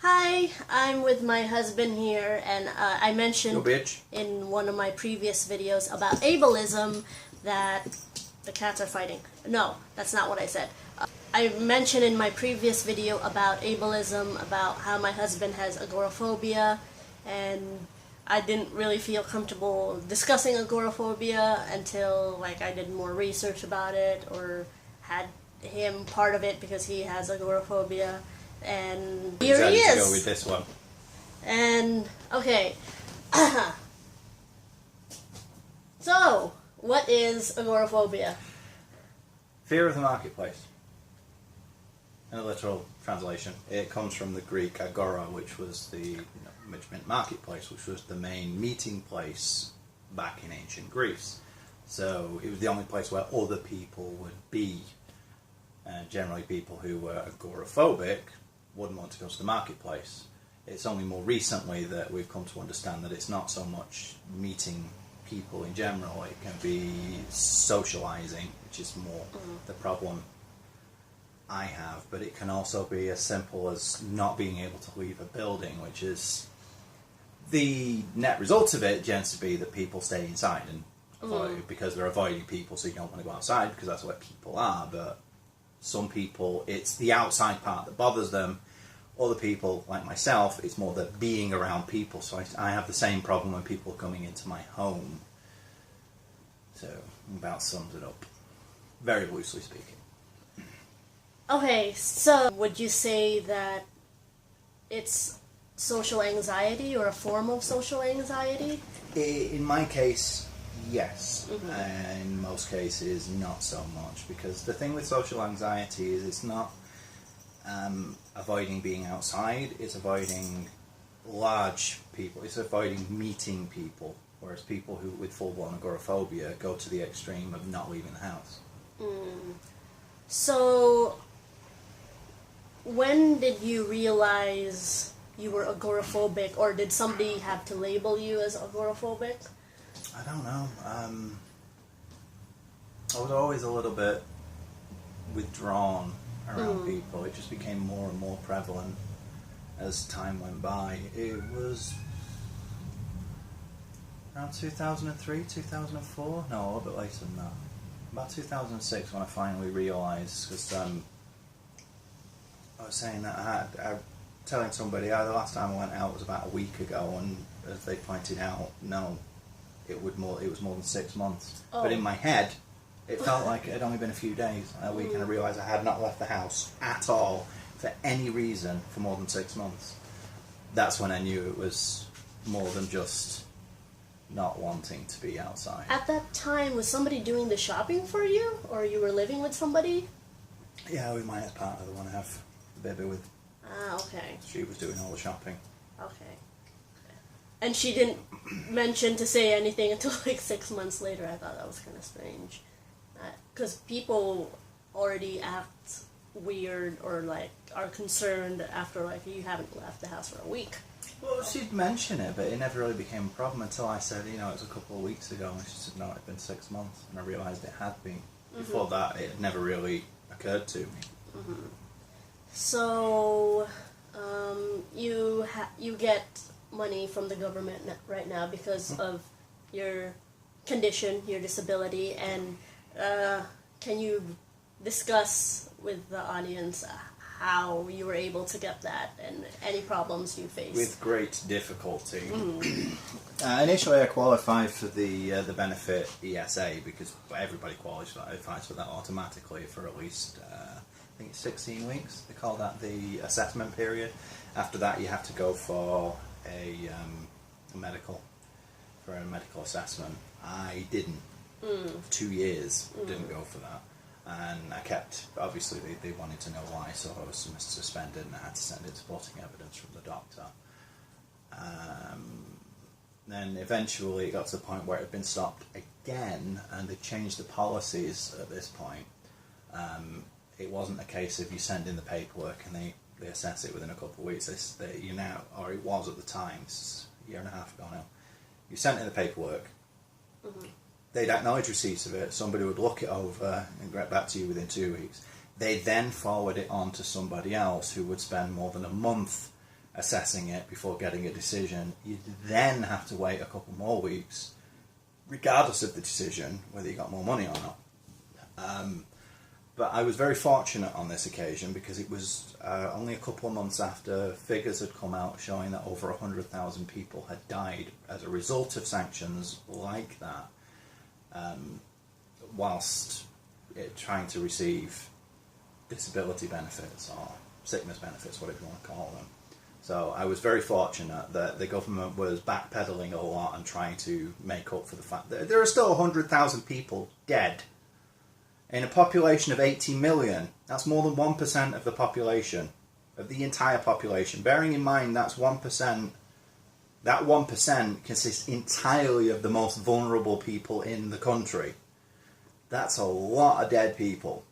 Hi, I'm with my husband here, and I mentioned Yo, bitch. in one of my previous videos about ableism that the cats are fighting. No, that's not what I said. I mentioned in my previous video about ableism, about how my husband has agoraphobia, and I didn't really feel comfortable discussing agoraphobia until I did more research about it or had him part of it because he has agoraphobia. And here he is. To go with this one. And okay. So, what is agoraphobia? Fear of the marketplace. In a literal translation, it comes from the Greek agora, which was which meant marketplace, which was the main meeting place back in ancient Greece. So it was the only place where other people would be. And generally people who were agoraphobic wouldn't want to go to the marketplace. It's only more recently that we've come to understand that it's not so much meeting people in general, it can be socializing, which is more the problem I have, but it can also be as simple as not being able to leave a building, which is the net result of it tends to be that people stay inside and avoid, because they're avoiding people, so you don't want to go outside because that's where people are. But some people, it's the outside part that bothers them. Other people, like myself, it's more the being around people. So I have the same problem when people are coming into my home. So, about sums it up. Very loosely speaking. Okay, so would you say that it's social anxiety or a form of social anxiety? In my case, yes. In most cases, not so much. Because the thing with social anxiety is it's not avoiding being outside, it's avoiding large people, it's avoiding meeting people. Whereas people who with full-blown agoraphobia go to the extreme of not leaving the house. So, when did you realize you were agoraphobic, or did somebody have to label you as agoraphobic? I don't know. I was always a little bit withdrawn around people. It just became more and more prevalent as time went by. It was around 2003, 2004? No, a little bit later than that. About 2006 when I finally realised, because I was saying that I telling somebody, the last time I went out was about a week ago, and as they pointed out, no, it was more than 6 months. Oh. But in my head, it felt like it had only been a few days, a week, and I realised I had not left the house at all for any reason for more than 6 months. That's when I knew it was more than just not wanting to be outside. At that time, was somebody doing the shopping for you, or you were living with somebody? Yeah, with my ex-partner, the one I have the baby with. Ah, okay. She was doing all the shopping. Okay. And she didn't mention to say anything until 6 months later. I thought that was kind of strange. Because people already act weird or are concerned after you haven't left the house for a week. Well, she'd mention it, but it never really became a problem until I said, it was a couple of weeks ago, and she said, no, it'd been 6 months, and I realised it had been. Before that, it had never really occurred to me. So, you get money from the government right now because of your condition, your disability, and can you discuss with the audience how you were able to get that and any problems you faced? With great difficulty. Initially, I qualified for the benefit ESA because everybody qualifies for that automatically for at least I think it's 16 weeks. They call that the assessment period. After that, you have to go for a medical assessment. I didn't. 2 years, didn't go for that. And I kept, obviously they wanted to know why, so I was suspended and I had to send in supporting evidence from the doctor. Then eventually it got to the point where it had been stopped again, and they changed the policies at this point. It wasn't a case of you send in the paperwork and they assess it within a couple of weeks. Or it was at the time, it's a year and a half ago now. You sent in the paperwork, they'd acknowledge receipts of it, somebody would look it over and get back to you within 2 weeks. They then forward it on to somebody else who would spend more than a month assessing it before getting a decision. You'd then have to wait a couple more weeks, regardless of the decision, whether you got more money or not. But I was very fortunate on this occasion because it was only a couple of months after figures had come out showing that over 100,000 people had died as a result of sanctions like that, whilst trying to receive disability benefits or sickness benefits, whatever you want to call them. So I was very fortunate that the government was backpedaling a lot and trying to make up for the fact that there are still 100,000 people dead. In a population of 80 million, that's more than 1% of the population, of the entire population. Bearing in mind that's 1%, that 1% consists entirely of the most vulnerable people in the country. That's a lot of dead people.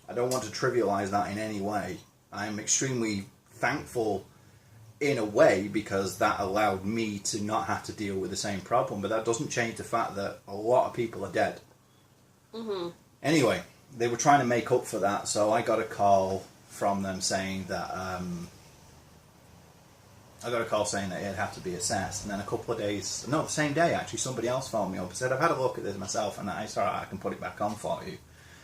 I don't want to trivialise that in any way. I'm extremely thankful in a way because that allowed me to not have to deal with the same problem, but that doesn't change the fact that a lot of people are dead. Mm-hmm. Anyway, they were trying to make up for that, so I got a call from them saying that it had to be assessed, and then a couple of days, no, the same day actually, somebody else phoned me up and said, I've had a look at this myself, and I can put it back on for you.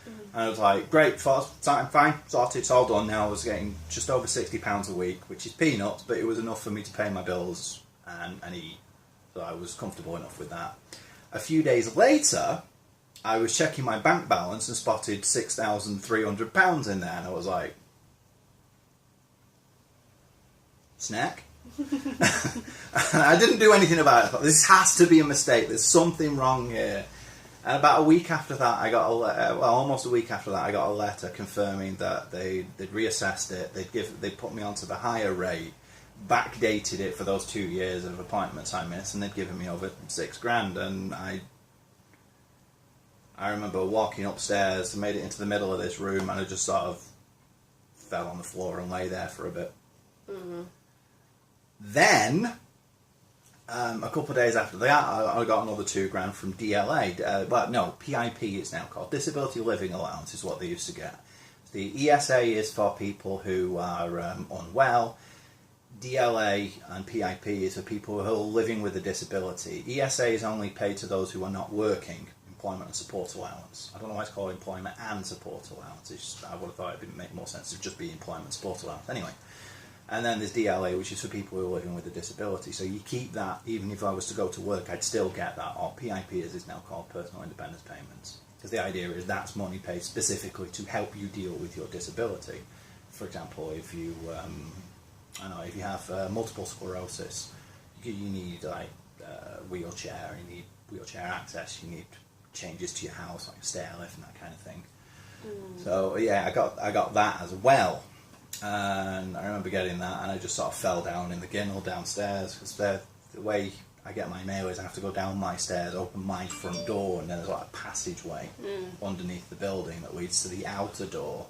Mm-hmm. And I was like, great, fine, sorted, it's all done now. I was getting just over £60 a week, which is peanuts, but it was enough for me to pay my bills and eat, so I was comfortable enough with that. A few days later, I was checking my bank balance and spotted £6,300 in there, and I was like, snack? I didn't do anything about it. I thought, this has to be a mistake. There's something wrong here. And about a week after that, I got almost a week after that, I got a letter confirming that they'd reassessed it. They'd put me onto the higher rate, backdated it for those 2 years of appointments I missed, and they'd given me over £6,000. And I remember walking upstairs, made it into the middle of this room, and I just sort of fell on the floor and lay there for a bit. Mm-hmm. Then, a couple of days after that, I got another £2,000 from DLA. PIP it's now called. Disability Living Allowance is what they used to get. The ESA is for people who are unwell. DLA and PIP is for people who are living with a disability. ESA is only paid to those who are not working. Employment and support allowance. I don't know why it's called employment and support allowance. I would have thought it would make more sense to just be employment support allowance. Anyway. And then there's DLA, which is for people who are living with a disability. So you keep that, even if I was to go to work, I'd still get that. Or PIP, as it's now called, Personal Independence Payments. Because the idea is that's money paid specifically to help you deal with your disability. For example, if you have multiple sclerosis, you need wheelchair, you need wheelchair access, you need changes to your house, like a stair lift and that kind of thing. Mm. So yeah, I got that as well. And I remember getting that, and I just sort of fell down in the ginnel downstairs, because the way I get my mail is I have to go down my stairs, open my front door, and then there's like a passageway underneath the building that leads to the outer door,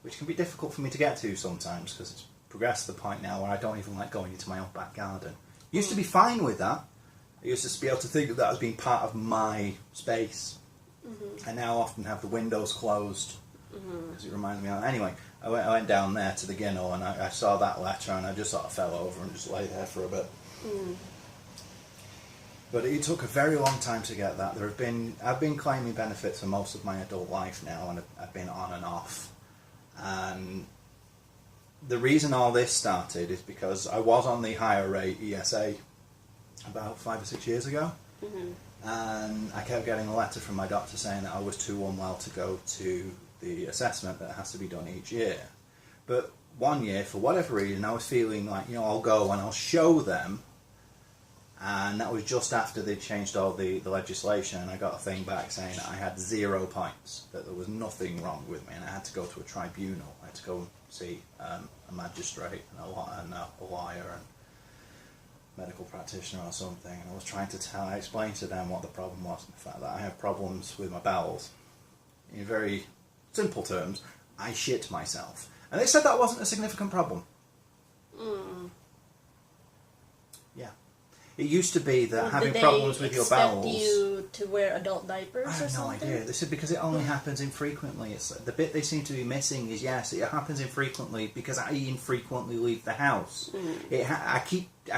which can be difficult for me to get to sometimes, because it's progressed to the point now where I don't even like going into my own back garden. Used to be fine with that. I used to be able to think of that as being part of my space. Mm-hmm. I now often have the windows closed, because it reminds me of... Anyway, I went down there to the ginnel, and I saw that letter, and I just sort of fell over and just lay there for a bit. Mm. But it took a very long time to get that. I've been claiming benefits for most of my adult life now, and I've been on and off. And the reason all this started is because I was on the higher rate ESA about 5 or 6 years ago. Mm-hmm. And I kept getting a letter from my doctor saying that I was too unwell to go to the assessment that has to be done each year. But one year, for whatever reason, I was feeling like, I'll go and I'll show them. And that was just after they changed all the legislation, and I got a thing back saying that I had 0 points, that there was nothing wrong with me, and I had to go to a tribunal. I had to go see a magistrate and a lawyer and medical practitioner or something, and I was trying to I explained to them what the problem was, and the fact that I have problems with my bowels. In very simple terms, I shit myself. And they said that wasn't a significant problem. Mm. Yeah. It used to be that having Did problems they with your expect bowels. you to wear adult diapers I or have no something? idea. This is because it only happens infrequently. It's the bit they seem to be missing is yes, it happens infrequently because I infrequently leave the house. I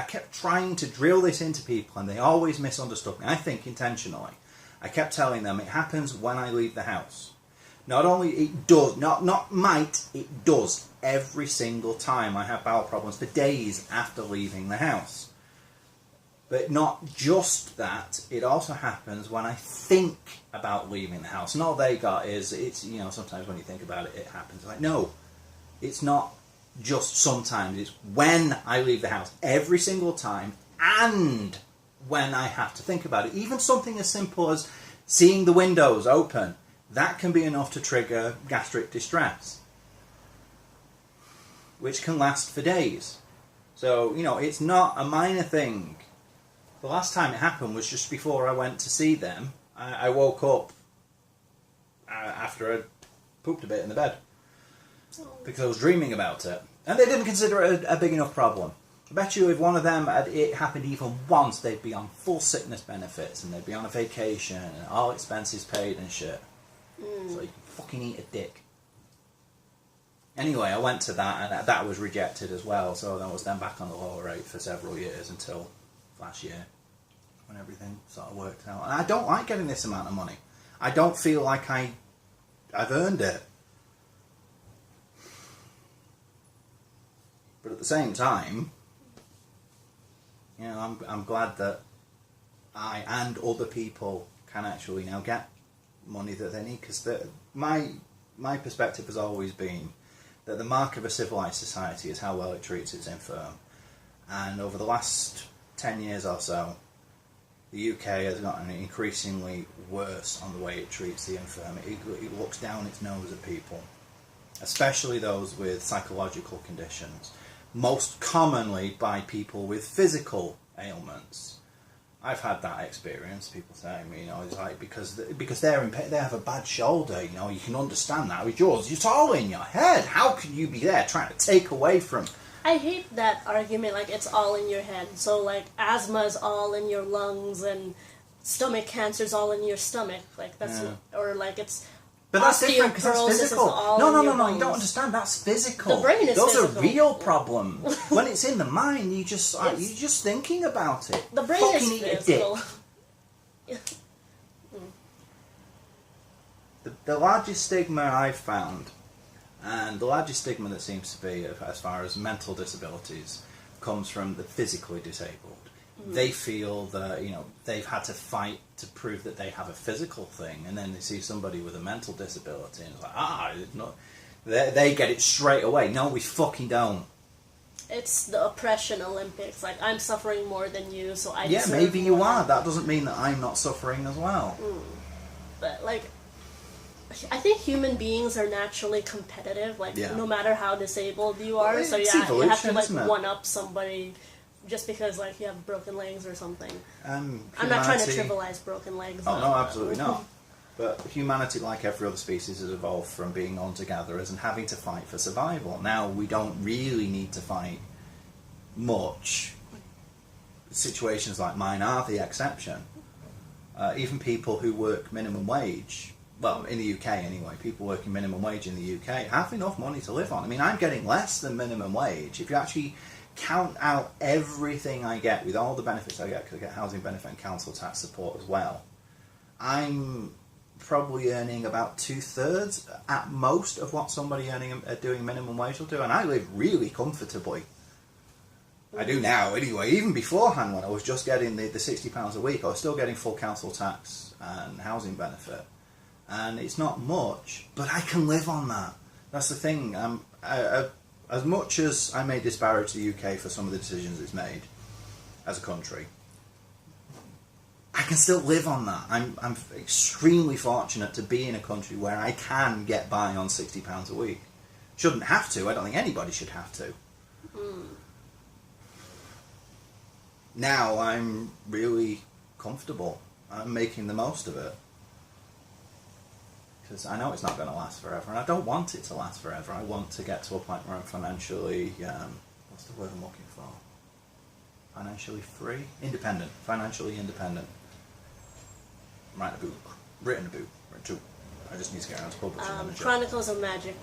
kept trying to drill this into people, and they always misunderstood me. I think intentionally. I kept telling them it happens when I leave the house. Not only it does, not might, it does every single time I have bowel problems for days after leaving the house. But not just that, it also happens when I think about leaving the house. And all they got is, it's, you know, sometimes when you think about it, it happens. Like, no, it's not just sometimes, it's when I leave the house. Every single time, and when I have to think about it. Even something as simple as seeing the windows open, that can be enough to trigger gastric distress, which can last for days. So, you know, it's not a minor thing. The last time it happened was just before I went to see them. I woke up after I pooped a bit in the bed because I was dreaming about it. And they didn't consider it a big enough problem. I bet you if one of them had it happened even once, they'd be on full sickness benefits and they'd be on a vacation and all expenses paid and shit. So you can fucking eat a dick. Anyway, I went to that and that was rejected as well. So I was then back on the lower rate for several years until last year when everything sort of worked out. And I don't like getting this amount of money. I don't feel like I've earned it. But at the same time, you know, I'm glad that I and other people can actually now get money that they need, because my perspective has always been that the mark of a civilized society is how well it treats its infirm. And over the last 10 years or so, the UK has gotten increasingly worse on the way it treats the infirm. It looks down its nose at people, especially those with psychological conditions, most commonly by people with physical ailments. I've had that experience. People saying, you know, it's like because they're in pain, they have a bad shoulder. You know, you can understand that with yours. It's all in your head. How can you be there trying to take away from? I hate that argument, like, it's all in your head. So, like, asthma's all in your lungs, and stomach cancer's all in your stomach. Like, that's... Yeah. Or, like, it's... But that's different, because that's osteoporosis is physical. all No, in your you bones. don't understand. That's physical. The brain is Those physical. are real problems. When it's in the mind, you're just thinking about it. The brain Fucking is eat a physical. dick. The largest stigma I've found, and the largest stigma that seems to be as far as mental disabilities, comes from the physically disabled. They feel that, you know, they've had to fight to prove that they have a physical thing, and then they see somebody with a mental disability and it's like, it's not. They get it straight away. No, we fucking don't. It's the oppression Olympics. Like, I'm suffering more than you, so I Yeah, deserve maybe you more. are. That doesn't mean that I'm not suffering as well. But, like, I think human beings are naturally competitive, like, Yeah. no matter how disabled you are. Well, So, it's yeah, you have to, evolution, like, isn't it? one-up somebody just because, like, you have broken legs or something. I'm not Humanity- trying to trivialize broken legs. Oh, no, absolutely not. But humanity, like every other species, has evolved from being hunter-gatherers and having to fight for survival. Now, we don't really need to fight much. Situations like mine are the exception. Even people who work minimum wage, well, in the UK anyway, people working minimum wage in the UK have enough money to live on. I mean, I'm getting less than minimum wage. If you actually count out everything I get with all the benefits I get, because I get housing benefit and council tax support as well, I'm probably earning about 2/3 at most of what somebody doing minimum wage will do, and I live really comfortably. I do now anyway. Even beforehand, when I was just getting the £60 a week, I was still getting full council tax and housing benefit, and it's not much, but I can live on that. That's the thing. As much as I may disparage the UK for some of the decisions it's made as a country, I can still live on that. I'm extremely fortunate to be in a country where I can get by on £60 a week. Shouldn't have to. I don't think anybody should have to. Now I'm really comfortable. I'm making the most of it. Because I know it's not going to last forever, and I don't want it to last forever. I want to get to a point where I'm financially, what's the word I'm looking for? financially free, independent, financially independent. Writing a book, written two. I just need to get around to publishing them. Chronicles of Magic.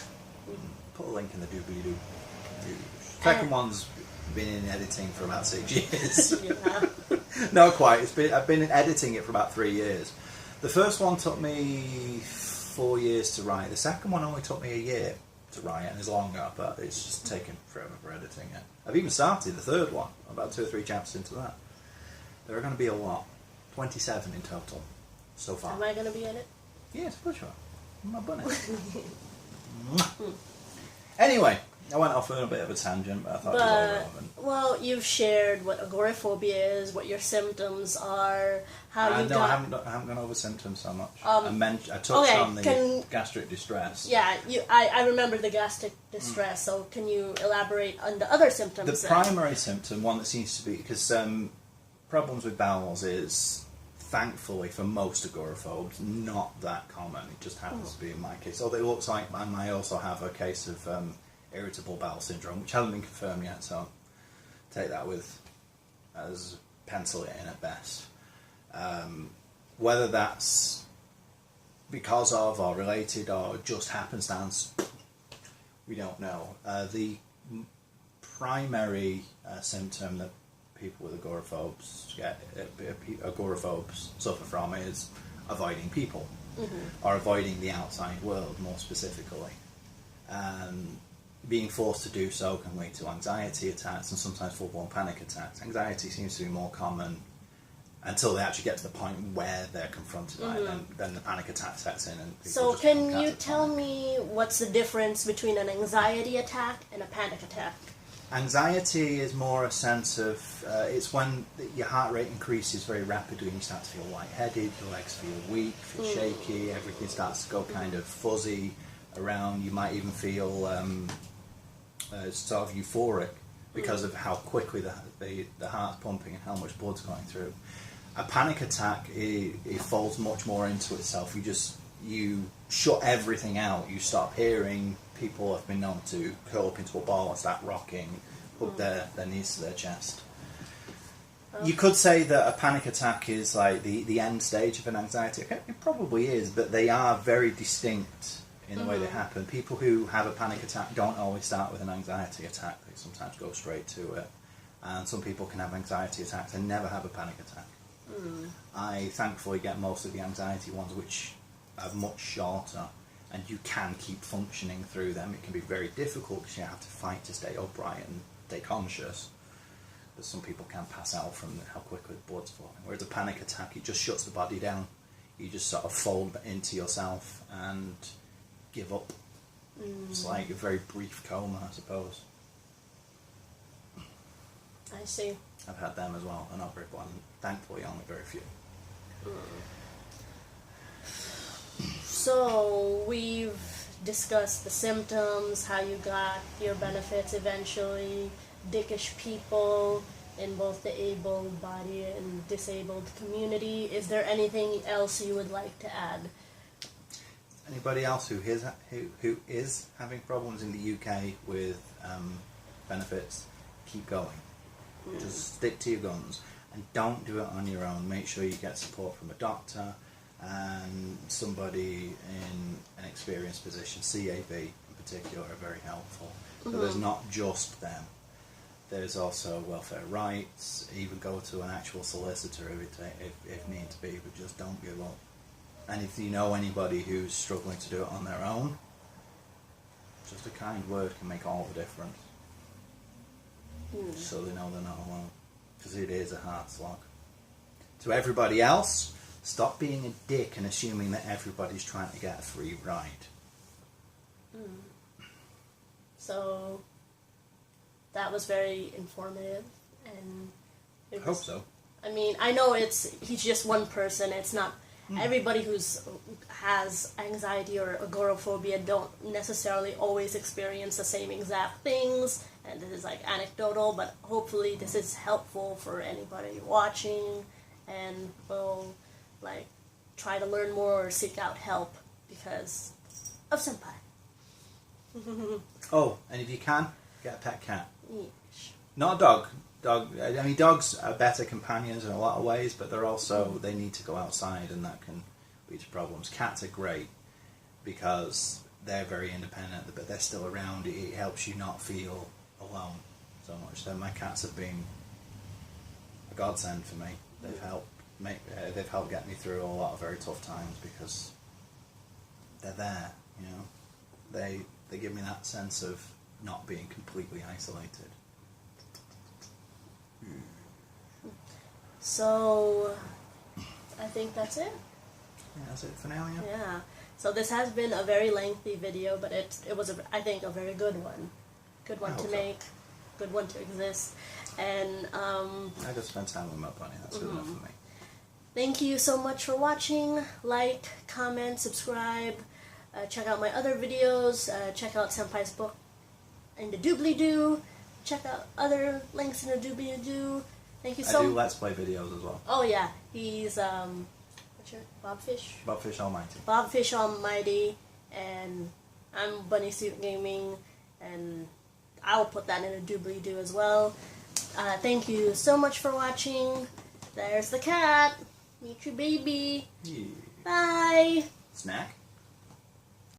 Put a link in the doobly-doo. Second one's been in editing for about 6 years. Yeah. Not quite. I've been editing it for about 3 years. The first one took me 4 years to write. The second one only took me a year to write, and it's longer, but it's just taken forever for editing it. I've even started the third one. I'm about 2 or 3 chapters into that. There are going to be a lot. 27 in total so far. Am I going to be in it? Yes, for sure. My bunny. Anyway, I went off on a bit of a tangent, but I thought it was all relevant. Well, you've shared what agoraphobia is, what your symptoms are, how you No, I haven't gone over symptoms so much. I touched on the gastric distress. Yeah, I remember the gastric distress, so can you elaborate on the other symptoms? The primary symptom, one that seems to be, because problems with bowels is, thankfully for most agoraphobes, not that common. It just happens to be in my case. Although it looks like I might also have a case of irritable bowel syndrome, which hasn't been confirmed yet, so take that with as pencil it in at best. Whether that's because of or related or just happenstance, we don't know. The primary symptom that people with agoraphobes suffer from is avoiding people, or avoiding the outside world more specifically. Being forced to do so can lead to anxiety attacks and sometimes full-blown panic attacks. Anxiety seems to be more common until they actually get to the point where they're confronted by it, then the panic attack sets in. And so can you tell me what's the difference between an anxiety attack and a panic attack? Anxiety is more a sense of, it's when your heart rate increases very rapidly and you start to feel lightheaded, your legs feel weak, feel shaky, everything starts to go kind of fuzzy around. You might even feel sort of euphoric because of how quickly the heart's pumping and how much blood's going through. A panic attack, it folds much more into itself. You shut everything out. You stop hearing. People have been known to curl up into a ball and start rocking, put their knees to their chest. You could say that a panic attack is like the end stage of an anxiety attack. It probably is, but they are very distinct in the way they happen. People who have a panic attack don't always start with an anxiety attack. They sometimes go straight to it. And some people can have anxiety attacks and never have a panic attack. I thankfully get most of the anxiety ones, which are much shorter, and you can keep functioning through them. It can be very difficult because you have to fight to stay upright and stay conscious. But some people can pass out from how quickly the blood's flowing. Whereas a panic attack, it just shuts the body down. You just sort of fold into yourself and give up. It's like a very brief coma, I suppose. I see. I've had them as well. They're not very pleasant. Thankfully, only very few. So we've discussed the symptoms, how you got your benefits eventually, dickish people in both the able-bodied and disabled community. Is there anything else you would like to add? Anybody else who is having problems in the UK with benefits, keep going. Just stick to your guns and don't do it on your own. Make sure you get support from a doctor and somebody in an experienced position. CAB in particular are very helpful. But there's not just them. There's also welfare rights. Even go to an actual solicitor if need to be, but just don't give up. And if you know anybody who's struggling to do it on their own, just a kind word can make all the difference. So they know they're not alone. Because it is a hard slog. To everybody else, stop being a dick and assuming that everybody's trying to get a free ride. So that was very informative, and I hope so. I mean, I know he's just one person. It's not everybody has anxiety or agoraphobia don't necessarily always experience the same exact things, and this is like anecdotal, but hopefully this is helpful for anybody watching and will like try to learn more or seek out help because of senpai. Oh, and if you can, get a pet cat. Yeesh. Not a dog. Dogs are better companions in a lot of ways, but they're also, they need to go outside, and that can lead to problems. Cats are great because they're very independent, but they're still around. It helps you not feel alone so much. So my cats have been a godsend for me. They've helped get me through a lot of very tough times because they're there. You know, they give me that sense of not being completely isolated. So, I think that's it. Yeah, that's it for now. Yeah. Yeah. So this has been a very lengthy video, but it was I think a very good one. Good one to make. Good one to exist. And I just spent time with my bunny. That's good enough for me. Thank you so much for watching. Like, comment, subscribe. Check out my other videos. Check out Senpai's book in the doobly-doo. Check out other links in the doobly-doo. Thank you so much. I do Let's Play videos as well. Oh yeah, he's what's your Bobfish? Bobfish Almighty. Bobfish Almighty, and I'm Bunny Suit Gaming, and I'll put that in a doobly-doo as well. Thank you so much for watching. There's the cat. Meet your baby. Yeah. Bye. Snack?